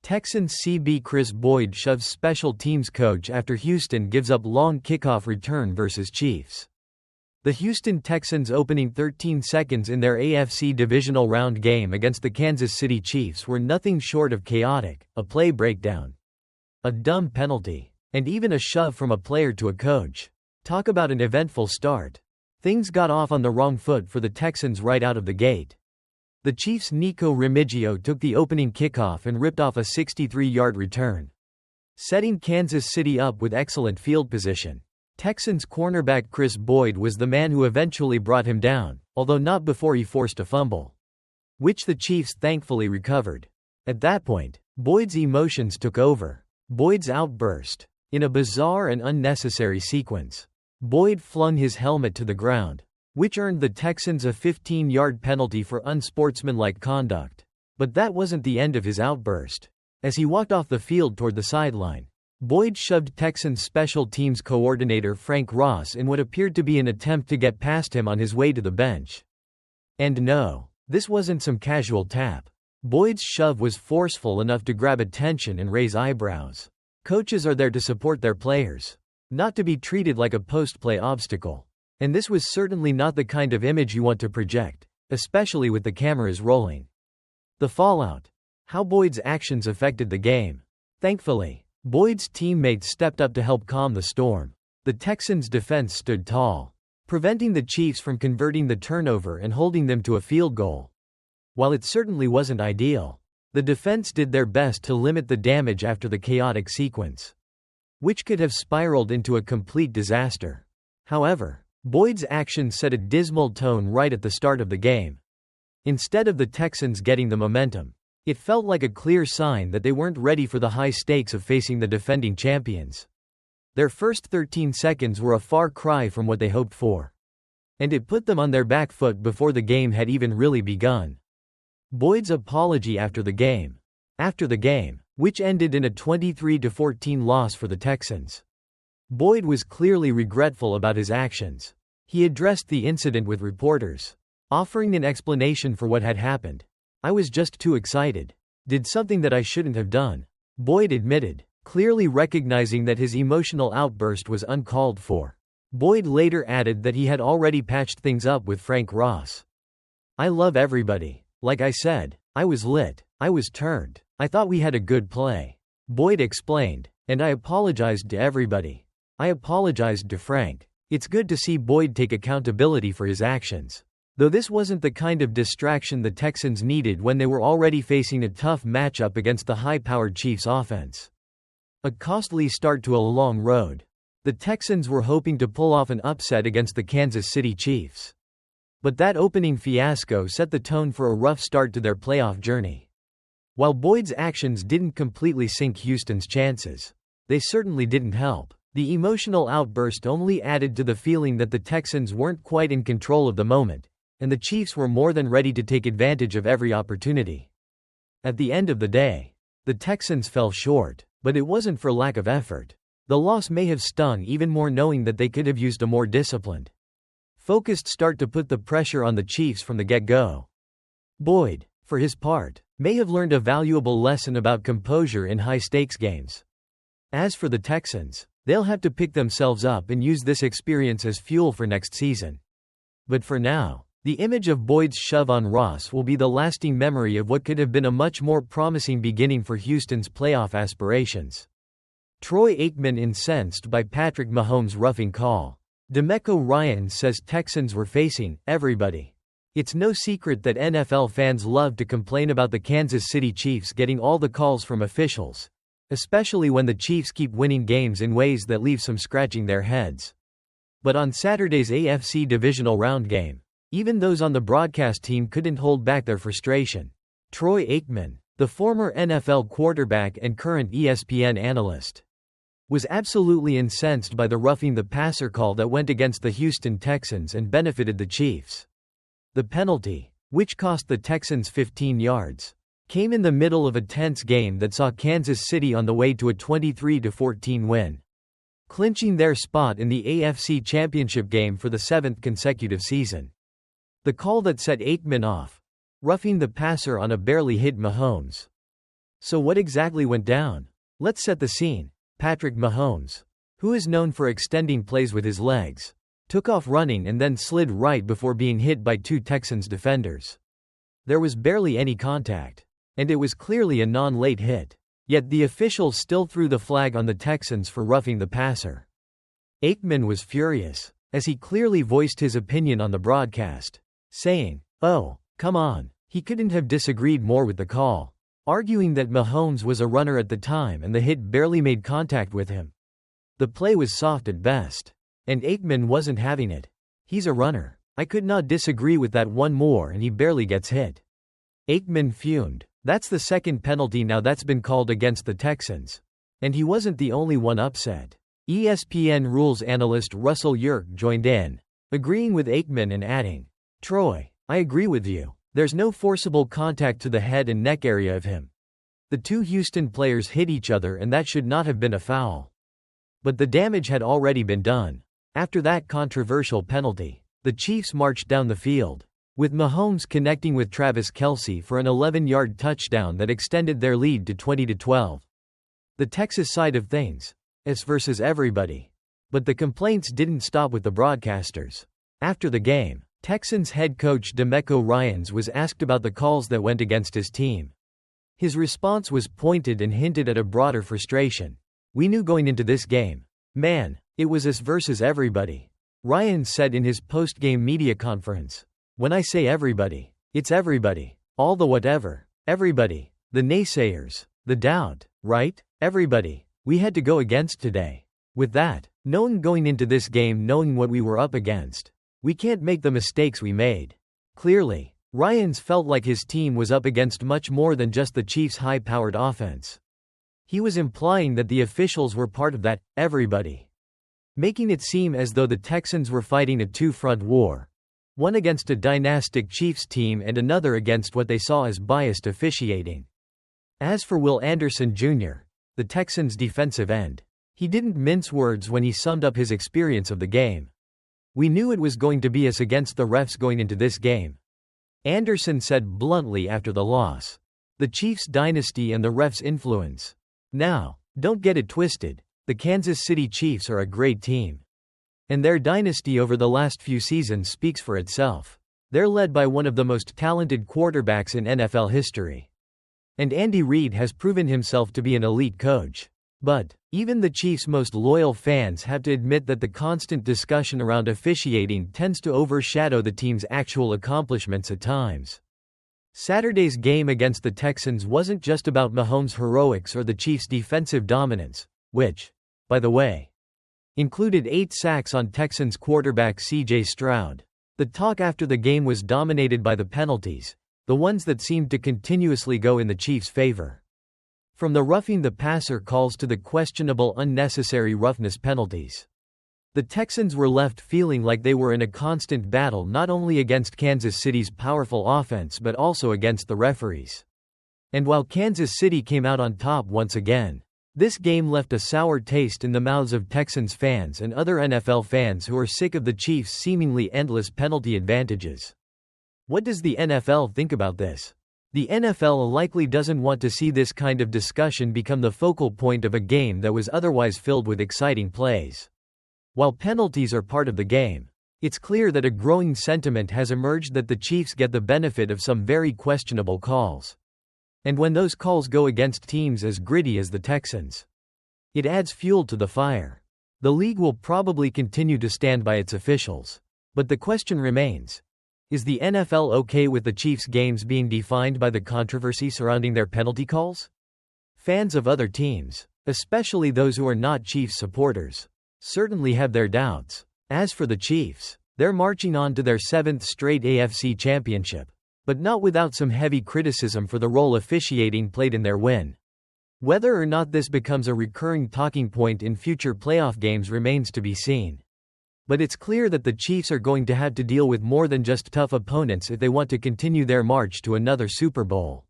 Texans CB Kris Boyd shoves special teams coach after Houston gives up long kickoff return versus Chiefs. The Houston Texans opening 13 seconds in their AFC Divisional round game against the Kansas City Chiefs were nothing short of chaotic, a play breakdown, a dumb penalty, and even a shove from a player to a coach. Talk about an eventful start. Things got off on the wrong foot for the Texans right out of the gate. The Chiefs' Nico Remigio took the opening kickoff and ripped off a 63-yard return, setting Kansas City up with excellent field position. Texans cornerback Kris Boyd was the man who eventually brought him down, although not before he forced a fumble, which the Chiefs thankfully recovered. At that point, Boyd's emotions took over. Boyd's outburst. In a bizarre and unnecessary sequence, Boyd flung his helmet to the ground, which earned the Texans a 15-yard penalty for unsportsmanlike conduct. But that wasn't the end of his outburst. As he walked off the field toward the sideline, Boyd shoved Texans special teams coordinator Frank Ross in what appeared to be an attempt to get past him on his way to the bench. And no, this wasn't some casual tap. Boyd's shove was forceful enough to grab attention and raise eyebrows. Coaches are there to support their players, not to be treated like a post-play obstacle. And this was certainly not the kind of image you want to project, especially with the cameras rolling. The fallout. How Boyd's actions affected the game. Thankfully, Boyd's teammates stepped up to help calm the storm. The Texans' defense stood tall, preventing the Chiefs from converting the turnover and holding them to a field goal. While it certainly wasn't ideal, the defense did their best to limit the damage after the chaotic sequence, which could have spiraled into a complete disaster. However, Boyd's actions set a dismal tone right at the start of the game. Instead of the Texans getting the momentum, it felt like a clear sign that they weren't ready for the high stakes of facing the defending champions. Their first 13 seconds were a far cry from what they hoped for, and it put them on their back foot before the game had even really begun. Boyd's apology after the game, which ended in a 23-14 loss for the Texans. Boyd was clearly regretful about his actions. He addressed the incident with reporters, offering an explanation for what had happened. "I was just too excited. Did something that I shouldn't have done," Boyd admitted, clearly recognizing that his emotional outburst was uncalled for. Boyd later added that he had already patched things up with Frank Ross. "I love everybody. Like I said, I was lit. I was turned. I thought we had a good play," Boyd explained, "and I apologized to everybody. I apologized to Frank." It's good to see Boyd take accountability for his actions, though this wasn't the kind of distraction the Texans needed when they were already facing a tough matchup against the high-powered Chiefs offense. A costly start to a long road. The Texans were hoping to pull off an upset against the Kansas City Chiefs, but that opening fiasco set the tone for a rough start to their playoff journey. While Boyd's actions didn't completely sink Houston's chances, they certainly didn't help. The emotional outburst only added to the feeling that the Texans weren't quite in control of the moment, and the Chiefs were more than ready to take advantage of every opportunity. At the end of the day, the Texans fell short, but it wasn't for lack of effort. The loss may have stung even more knowing that they could have used a more disciplined, focused start to put the pressure on the Chiefs from the get-go. Boyd, for his part, may have learned a valuable lesson about composure in high-stakes games. As for the Texans, they'll have to pick themselves up and use this experience as fuel for next season. But for now, the image of Boyd's shove on Ross will be the lasting memory of what could have been a much more promising beginning for Houston's playoff aspirations. Troy Aikman incensed by Patrick Mahomes' roughing call. Demeco Ryans says Texans were facing everybody. It's no secret that NFL fans love to complain about the Kansas City Chiefs getting all the calls from officials, especially when the Chiefs keep winning games in ways that leave some scratching their heads. But on Saturday's AFC Divisional round game, even those on the broadcast team couldn't hold back their frustration. Troy Aikman, the former NFL quarterback and current ESPN analyst, was absolutely incensed by the roughing the passer call that went against the Houston Texans and benefited the Chiefs. The penalty, which cost the Texans 15 yards, came in the middle of a tense game that saw Kansas City on the way to a 23-14 win, clinching their spot in the AFC Championship game for the 7th consecutive season. The call that set Aikman off, roughing the passer on a barely hit Mahomes, So what exactly went down? Let's set the scene. Patrick Mahomes, who is known for extending plays with his legs, took off running and then slid right before being hit by two Texans defenders. There was barely any contact, and it was clearly a non-late hit. Yet the officials still threw the flag on the Texans for roughing the passer. Aikman was furious, as he clearly voiced his opinion on the broadcast, saying, "Oh, come on." He couldn't have disagreed more with the call, arguing that Mahomes was a runner at the time and the hit barely made contact with him. The play was soft at best, and Aikman wasn't having it. He's a runner. I could not disagree with that one more, and he barely gets hit. Aikman fumed. That's the second penalty now that's been called against the Texans. And he wasn't the only one upset. ESPN rules analyst Russell Yerk joined in, agreeing with Aikman and adding, "Troy, I agree with you. There's no forcible contact to the head and neck area of him. The two Houston players hit each other and that should not have been a foul. But the damage had already been done." After that controversial penalty, the Chiefs marched down the field, with Mahomes connecting with Travis Kelce for an 11-yard touchdown that extended their lead to 20-12. The Texas side of things, us versus everybody. But the complaints didn't stop with the broadcasters. After the game, Texans head coach DeMeco Ryans was asked about the calls that went against his team. His response was pointed and hinted at a broader frustration. "We knew going into this game. Man, it was us versus everybody," Ryans said in his post-game media conference. "When I say everybody, it's everybody. All the whatever. Everybody. The naysayers. The doubt. Right? Everybody. We had to go against today. With that, knowing going into this game, knowing what we were up against, we can't make the mistakes we made." Clearly, Ryans felt like his team was up against much more than just the Chiefs' high-powered offense. He was implying that the officials were part of that everybody, making it seem as though the Texans were fighting a two-front war. One against a dynastic Chiefs team and another against what they saw as biased officiating. As for Will Anderson Jr., the Texans' defensive end, he didn't mince words when he summed up his experience of the game. "We knew it was going to be us against the refs going into this game," Anderson said bluntly after the loss. "The Chiefs' dynasty and the refs' influence. Now, don't get it twisted, the Kansas City Chiefs are a great team. And their dynasty over the last few seasons speaks for itself. They're led by one of the most talented quarterbacks in NFL history. And Andy Reid has proven himself to be an elite coach. But, even the Chiefs' most loyal fans have to admit that the constant discussion around officiating tends to overshadow the team's actual accomplishments at times." Saturday's game against the Texans wasn't just about Mahomes' heroics or the Chiefs' defensive dominance, which, by the way, included 8 sacks on Texans quarterback C.J. Stroud. The talk after the game was dominated by the penalties, the ones that seemed to continuously go in the Chiefs' favor. From the roughing the passer calls to the questionable unnecessary roughness penalties. The Texans were left feeling like they were in a constant battle not only against Kansas City's powerful offense but also against the referees. And while Kansas City came out on top once again, this game left a sour taste in the mouths of Texans fans and other NFL fans who are sick of the Chiefs' seemingly endless penalty advantages. What does the NFL think about this? The NFL likely doesn't want to see this kind of discussion become the focal point of a game that was otherwise filled with exciting plays. While penalties are part of the game, it's clear that a growing sentiment has emerged that the Chiefs get the benefit of some very questionable calls. And when those calls go against teams as gritty as the Texans, it adds fuel to the fire. The league will probably continue to stand by its officials. But the question remains, is the NFL okay with the Chiefs' games being defined by the controversy surrounding their penalty calls? Fans of other teams, especially those who are not Chiefs supporters, certainly have their doubts. As for the Chiefs, they're marching on to their 7th straight AFC championship, but not without some heavy criticism for the role officiating played in their win. Whether or not this becomes a recurring talking point in future playoff games remains to be seen. But it's clear that the Chiefs are going to have to deal with more than just tough opponents if they want to continue their march to another Super Bowl.